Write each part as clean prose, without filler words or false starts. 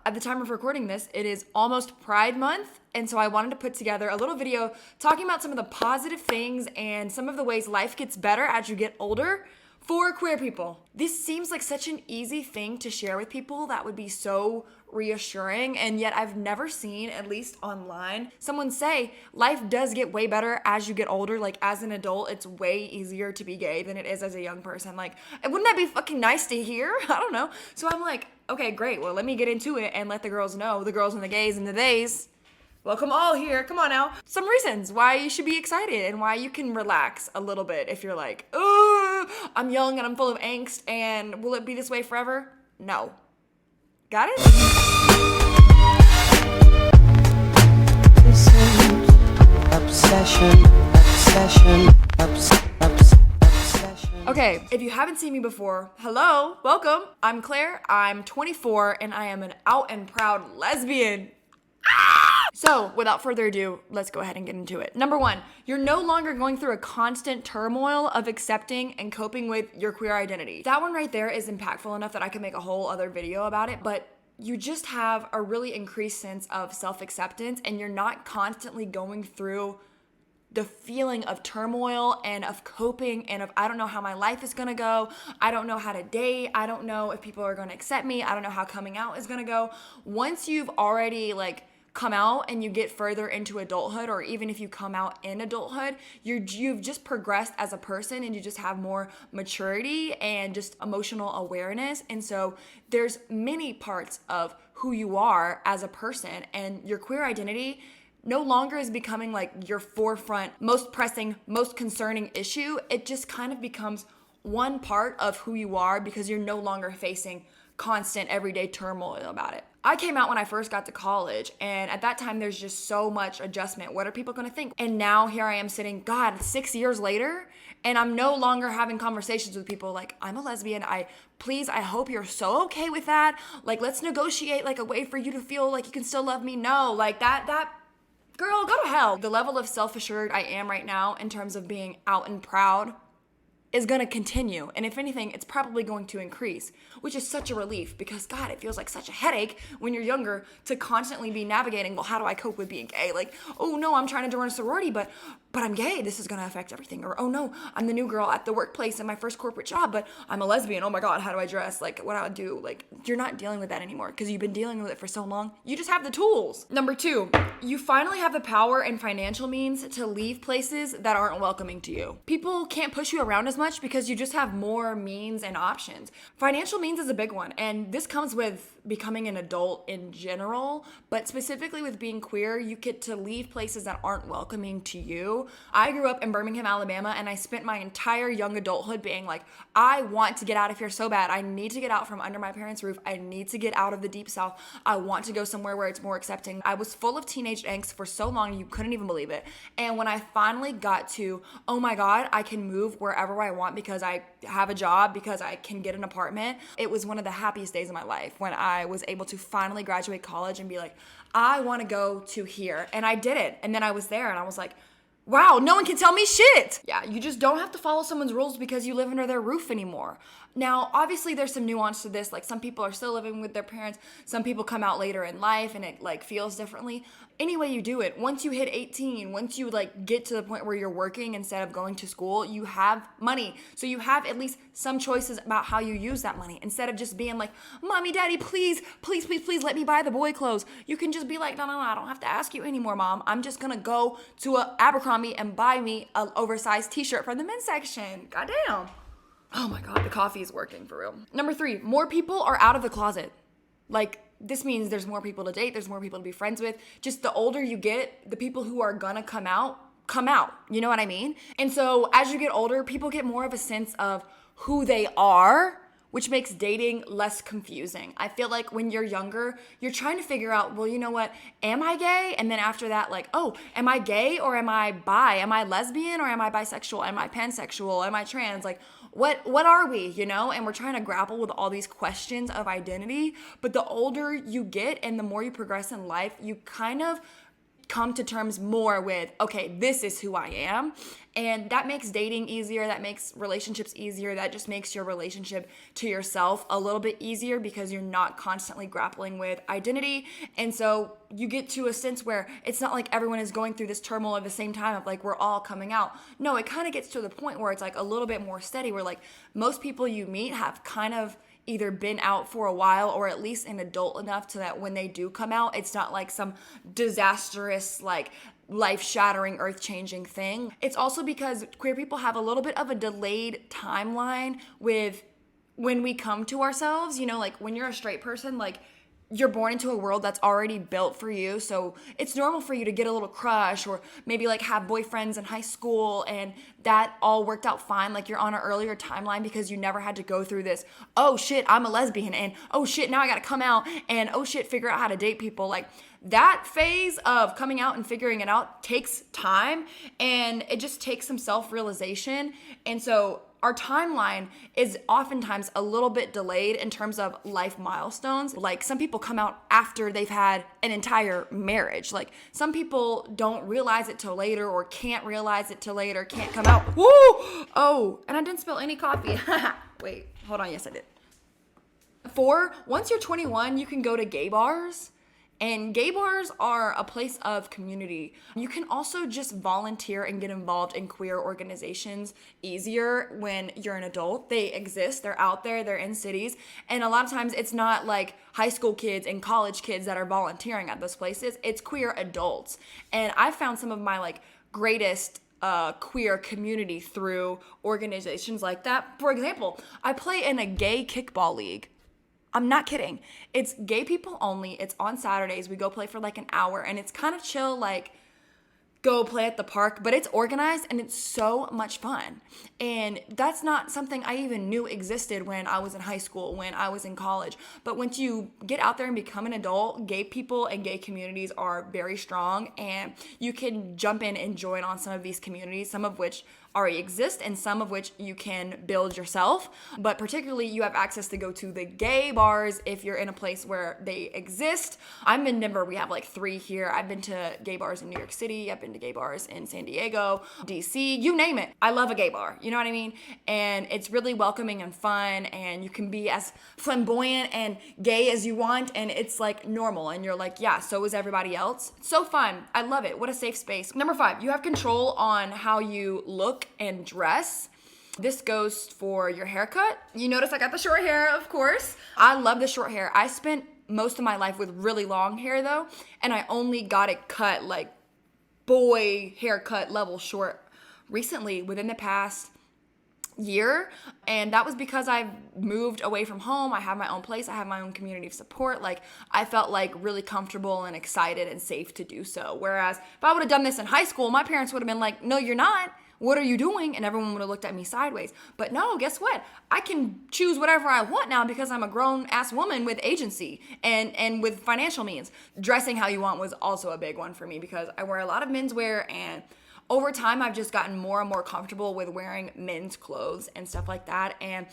at the time of recording this, it is almost Pride Month. And so I wanted to put together a little video talking about some of the positive things and some of the ways life gets better as you get older for queer people. This seems like such an easy thing to share with people that would be so reassuring, and yet I've never seen, at least online, someone say life does get way better as you get older. Like as an adult, it's way easier to be gay than it is as a young person. Like, wouldn't that be fucking nice to hear? I don't know. So I'm like, okay, great. Well, let me get into it and let the girls know, the girls and the gays and the theys. Welcome all here. Come on now. Some reasons why you should be excited and why you can relax a little bit if you're like, oh, I'm young and I'm full of angst and will it be this way forever? No. Got it? Obsession. Okay, if you haven't seen me before, hello, welcome. I'm Claire, I'm 24, and I am an out and proud lesbian. So, without further ado, let's go ahead and get into it. Number one, you're no longer going through a constant turmoil of accepting and coping with your queer identity. That one right there is impactful enough that I could make a whole other video about it, but you just have a really increased sense of self-acceptance and you're not constantly going through the feeling of turmoil and of coping and of, I don't know how my life is gonna go. I don't know how to date. I don't know if people are gonna accept me. I don't know how coming out is gonna go. Once you've already come out and you get further into adulthood, or even if you come out in adulthood, you've just progressed as a person and you just have more maturity and just emotional awareness. And so there's many parts of who you are as a person, and your queer identity no longer is becoming like your forefront, most pressing, most concerning issue. It just kind of becomes one part of who you are because you're no longer facing constant everyday turmoil about it. I came out when I first got to college, and at that time there's just so much adjustment. What are people gonna think? And now here I am sitting, God, 6 years later, and I'm no longer having conversations with people like, I'm a lesbian, I hope you're so okay with that. Like, let's negotiate like a way for you to feel like you can still love me. No, like that girl, go to hell. The level of self-assured I am right now in terms of being out and proud is going to continue. And if anything, it's probably going to increase, which is such a relief because, God, it feels like such a headache when you're younger to constantly be navigating, well, how do I cope with being gay? Like, oh no, I'm trying to join a sorority, but I'm gay. This is going to affect everything. Or, oh no, I'm the new girl at the workplace in my first corporate job, but I'm a lesbian. Oh my God, how do I dress? Like, what do I do? Like, you're not dealing with that anymore because you've been dealing with it for so long. You just have the tools. Number two, you finally have the power and financial means to leave places that aren't welcoming to you. People can't push you around as much because you just have more means and options. Financial means is a big one, and this comes with becoming an adult in general, but specifically with being queer, you get to leave places that aren't welcoming to you. I grew up in Birmingham, Alabama, and I spent my entire young adulthood being like, I want to get out of here so bad. I need to get out from under my parents' roof. I need to get out of the deep south. I want to go somewhere where it's more accepting. I was full of teenage angst for so long, you couldn't even believe it. And when I finally got to, oh my God, I can move wherever I want because I have a job, because I can get an apartment, it was one of the happiest days of my life when I was able to finally graduate college and be like, I want to go to here. And I did it. And then I was there and I was like, wow, no one can tell me shit. Yeah, you just don't have to follow someone's rules because you live under their roof anymore. Now, obviously there's some nuance to this. Like, some people are still living with their parents. Some people come out later in life and it feels differently. Any way you do it, once you hit 18, once you get to the point where you're working instead of going to school, you have money. So you have at least some choices about how you use that money. Instead of just being like, Mommy, Daddy, please let me buy the boy clothes. You can just be like, no, I don't have to ask you anymore, Mom. I'm just gonna go to a Abercrombie and buy me an oversized t-shirt from the men's section. Goddamn. Oh my God, the coffee is working for real. Number three, more people are out of the closet. This means there's more people to date, there's more people to be friends with. Just the older you get, the people who are gonna come out. You know what I mean? And so as you get older, people get more of a sense of who they are, which makes dating less confusing. I feel like when you're younger, you're trying to figure out, well, you know what? Am I gay? And then after that, am I gay or am I bi? Am I lesbian or am I bisexual? Am I pansexual? Am I trans? What are we, And we're trying to grapple with all these questions of identity. But the older you get and the more you progress in life, come to terms more with, okay, this is who I am. And that makes dating easier. That makes relationships easier. That just makes your relationship to yourself a little bit easier because you're not constantly grappling with identity. And so you get to a sense where it's not like everyone is going through this turmoil at the same time of like, we're all coming out. No, it kind of gets to the point where it's like a little bit more steady, where like most people you meet have kind of either been out for a while or at least an adult enough so that when they do come out, it's not like some disastrous, like life-shattering, earth-changing thing. It's also because queer people have a little bit of a delayed timeline with when we come to ourselves. You know, like when you're a straight person, like you're born into a world that's already built for you. So it's normal for you to get a little crush or maybe like have boyfriends in high school, and that all worked out fine. Like you're on an earlier timeline because you never had to go through this, oh shit, I'm a lesbian, and oh shit, now I gotta come out, and oh shit, figure out how to date people. Like that phase of coming out and figuring it out takes time, and it just takes some self-realization. And so our timeline is oftentimes a little bit delayed in terms of life milestones. Like some people come out after they've had an entire marriage. Like some people don't realize it till later, or can't realize it till later, can't come out. Woo! Oh, and I didn't spill any coffee. Wait, hold on. Yes, I did. 4, once you're 21, you can go to gay bars. And gay bars are a place of community. You can also just volunteer and get involved in queer organizations easier when you're an adult. They exist, they're out there, they're in cities. And a lot of times it's not like high school kids and college kids that are volunteering at those places. It's queer adults. And I found some of my like greatest queer community through organizations like that. For example, I play in a gay kickball league. I'm not kidding. It's gay people only. It's on Saturdays. We go play for like an hour, and it's kind of chill, like go play at the park, but it's organized and it's so much fun. And that's not something I even knew existed when I was in high school, when I was in college. But once you get out there and become an adult, gay people and gay communities are very strong, and you can jump in and join on some of these communities, some of which already exist and some of which you can build yourself. But particularly you have access to go to the gay bars if you're in a place where they exist. I'm in Denver. We have like 3 here. I've been to gay bars in New York City. I've been to gay bars in San Diego, DC, you name it. I love a gay bar. You know what I mean? And it's really welcoming and fun, and you can be as flamboyant and gay as you want, and it's like normal, and you're like, yeah, so is everybody else. It's so fun. I love it. What a safe space. Number 5, you have control on how you look and dress. This goes for your haircut. You notice I got the short hair, of course. I love the short hair. I spent most of my life with really long hair though, and I only got it cut like boy haircut level short recently within the past year. And that was because I've moved away from home. I have my own place. I have my own community of support. Like I felt like really comfortable and excited and safe to do so. Whereas if I would have done this in high school, my parents would have been like, no, you're not. What are you doing? And everyone would have looked at me sideways. But no, guess what? I can choose whatever I want now because I'm a grown ass woman with agency and with financial means. Dressing how you want was also a big one for me because I wear a lot of menswear, and over time I've just gotten more and more comfortable with wearing men's clothes and stuff like that. And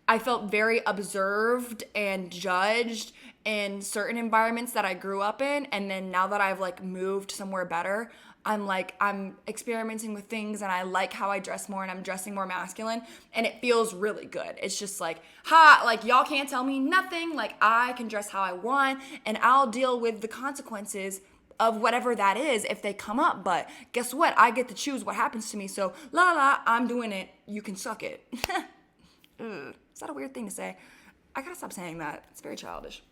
I felt very observed and judged in certain environments that I grew up in. And then now that I've like moved somewhere better, I'm experimenting with things, and I like how I dress more, and I'm dressing more masculine, and it feels really good. It's just like, like y'all can't tell me nothing. Like I can dress how I want, and I'll deal with the consequences of whatever that is if they come up. But guess what? I get to choose what happens to me. So I'm doing it. You can suck it. Is that a weird thing to say? I gotta stop saying that. It's very childish.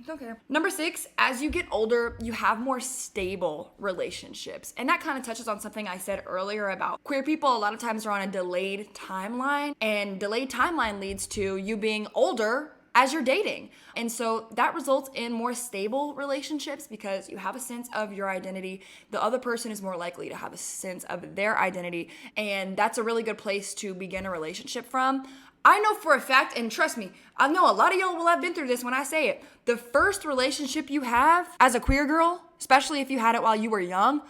Don't care. Number 6, as you get older, you have more stable relationships. And that kind of touches on something I said earlier about queer people. A lot of times are on a delayed timeline, and delayed timeline leads to you being older as you're dating. And so that results in more stable relationships because you have a sense of your identity. The other person is more likely to have a sense of their identity. And that's a really good place to begin a relationship from. I know for a fact, and trust me, I know a lot of y'all will have been through this when I say it. The first relationship you have as a queer girl, especially if you had it while you were young,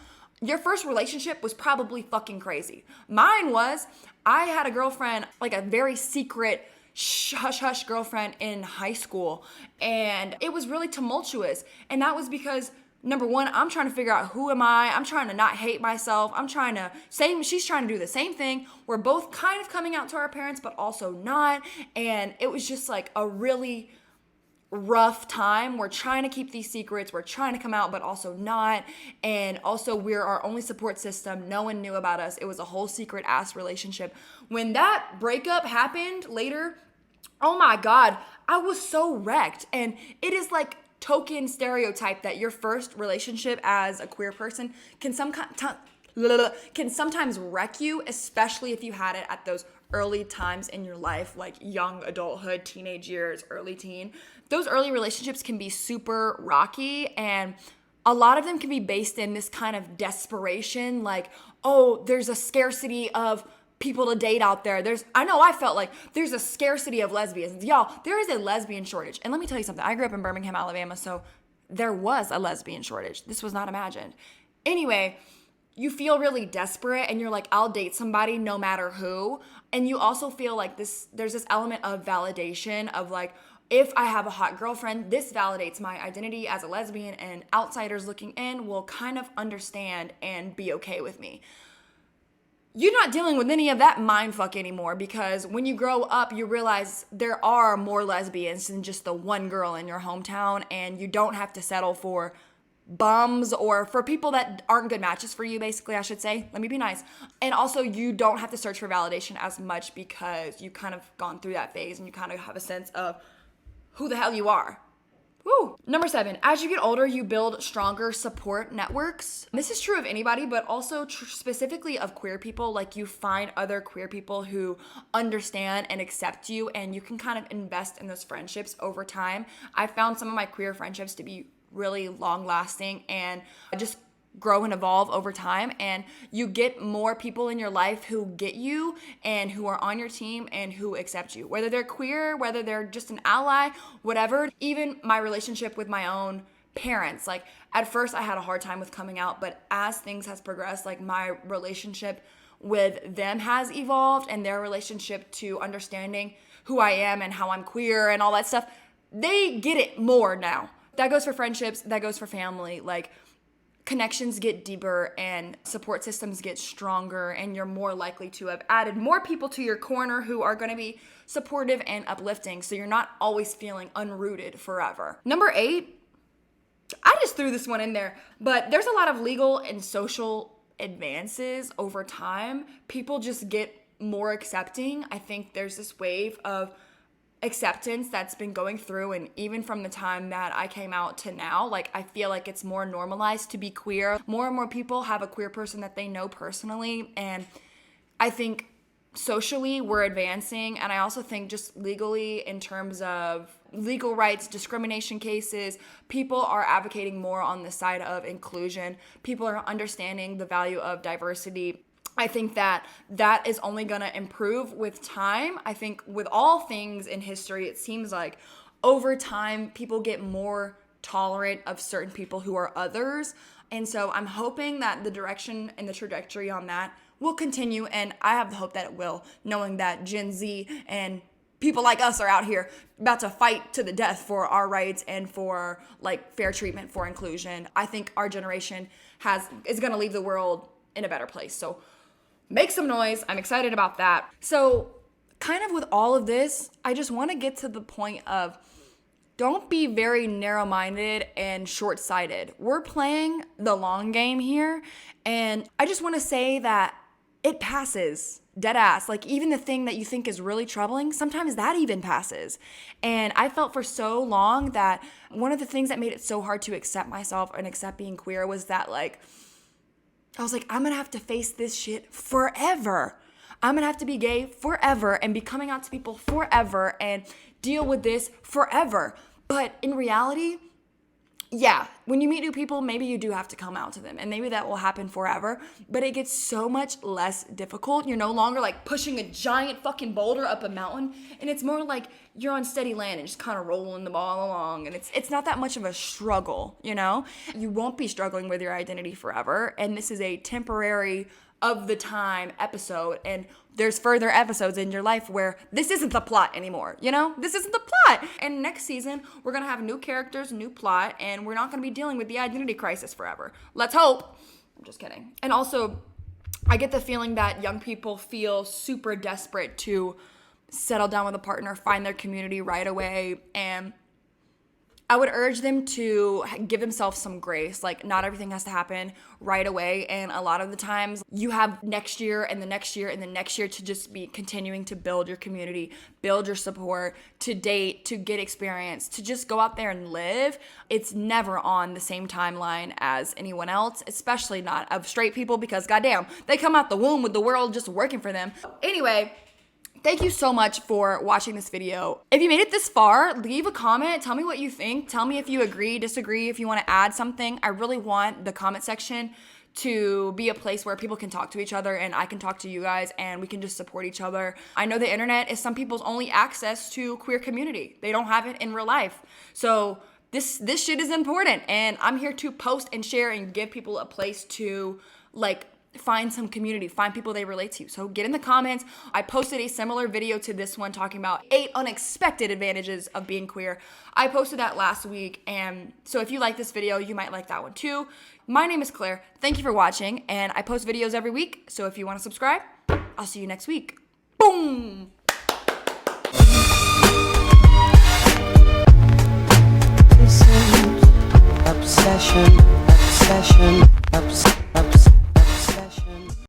your first relationship was probably fucking crazy. Mine was, I had a girlfriend, like a very secret hush-hush girlfriend in high school, and it was really tumultuous. And that was because Number one, I'm trying to figure out who am I. I'm trying to not hate myself. She's trying to do the same thing. We're both kind of coming out to our parents, but also not. And it was just like a really rough time. We're trying to keep these secrets. We're trying to come out, but also not. And also, we're our only support system. No one knew about us. It was a whole secret ass relationship. When that breakup happened later, oh my God, I was so wrecked. And it is like token stereotype that your first relationship as a queer person can sometimes wreck you, especially if you had it at those early times in your life, like young adulthood, teenage years, early teen. Those early relationships can be super rocky, and a lot of them can be based in this kind of desperation, like, oh, there's a scarcity of people to date out there. I felt like there's a scarcity of lesbians. Y'all, there is a lesbian shortage. And let me tell you something. I grew up in Birmingham, Alabama, so there was a lesbian shortage. This was not imagined. Anyway, you feel really desperate and you're like, I'll date somebody no matter who. And you also feel like there's this element of validation of like, if I have a hot girlfriend, this validates my identity as a lesbian, and outsiders looking in will kind of understand and be okay with me. You're not dealing with any of that mindfuck anymore, because when you grow up, you realize there are more lesbians than just the one girl in your hometown, and you don't have to settle for bums or for people that aren't good matches for you, basically, I should say. Let me be nice. And also, you don't have to search for validation as much because you kind of gone through that phase and you kind of have a sense of who the hell you are. Woo. Number 7, as you get older, you build stronger support networks. This is true of anybody, but also specifically of queer people. Like, you find other queer people who understand and accept you, and you can kind of invest in those friendships over time. I found some of my queer friendships to be really long lasting and just grow and evolve over time, and you get more people in your life who get you and who are on your team and who accept you, whether they're queer, whether they're just an ally, whatever. Even my relationship with my own parents, like at first I had a hard time with coming out, but as things has progressed, like my relationship with them has evolved, and their relationship to understanding who I am and how I'm queer and all that stuff, they get it more now. That goes for friendships, that goes for family. Like, connections get deeper and support systems get stronger, and you're more likely to have added more people to your corner who are going to be supportive and uplifting, so you're not always feeling unrooted forever. Number 8, I just threw this one in there, but there's a lot of legal and social advances over time. People just get more accepting. I think there's this wave of acceptance that's been going through, and even from the time that I came out to now, like, I feel like it's more normalized to be queer. More and more people have a queer person that they know personally, and I think socially we're advancing, and I also think just legally, in terms of legal rights, discrimination cases, people are advocating more on the side of inclusion. People are understanding the value of diversity. I think that is only going to improve with time. I think with all things in history, it seems like over time, people get more tolerant of certain people who are others. And so I'm hoping that the direction and the trajectory on that will continue. And I have the hope that it will, knowing that Gen Z and people like us are out here about to fight to the death for our rights and for like fair treatment, for inclusion. I think our generation is going to leave the world in a better place. So make some noise. I'm excited about that. So kind of with all of this, I just want to get to the point of don't be very narrow-minded and short-sighted. We're playing the long game here, and I just want to say that it passes. Dead ass. Like, even the thing that you think is really troubling, sometimes that even passes. And I felt for so long that one of the things that made it so hard to accept myself and accept being queer was that, like, I was like, I'm going to have to face this shit forever. I'm going to have to be gay forever and be coming out to people forever and deal with this forever. But in reality, yeah, when you meet new people, maybe you do have to come out to them, and maybe that will happen forever, but it gets so much less difficult. You're no longer like pushing a giant fucking boulder up a mountain, and it's more like you're on steady land and just kind of rolling the ball along, and it's not that much of a struggle, you know? You won't be struggling with your identity forever, and this is a temporary of the time episode, and there's further episodes in your life where this isn't the plot anymore, you know? This isn't the plot. And next season, we're gonna have new characters, new plot, and we're not gonna be dealing with the identity crisis forever. Let's hope. I'm just kidding. And also, I get the feeling that young people feel super desperate to settle down with a partner, find their community right away, and I would urge them to give themselves some grace. Like, not everything has to happen right away. And a lot of the times you have next year and the next year and the next year to just be continuing to build your community, build your support, to date, to get experience, to just go out there and live. It's never on the same timeline as anyone else, especially not of straight people, because goddamn, they come out the womb with the world just working for them. Anyway, thank you so much for watching this video. If you made it this far, leave a comment. Tell me what you think. Tell me if you agree, disagree, if you want to add something. I really want the comment section to be a place where people can talk to each other and I can talk to you guys and we can just support each other. I know the internet is some people's only access to queer community. They don't have it in real life. So this shit is important, and I'm here to post and share and give people a place to, like, find some community, find people they relate to. So get in the comments. I posted a similar video to this one talking about 8 unexpected advantages of being queer. I posted that last week, and so if you like this video, you might like that one too. My name is Claire. Thank you for watching, and I post videos every week, so if you want to subscribe, I'll see you next week. Boom! This is obsession.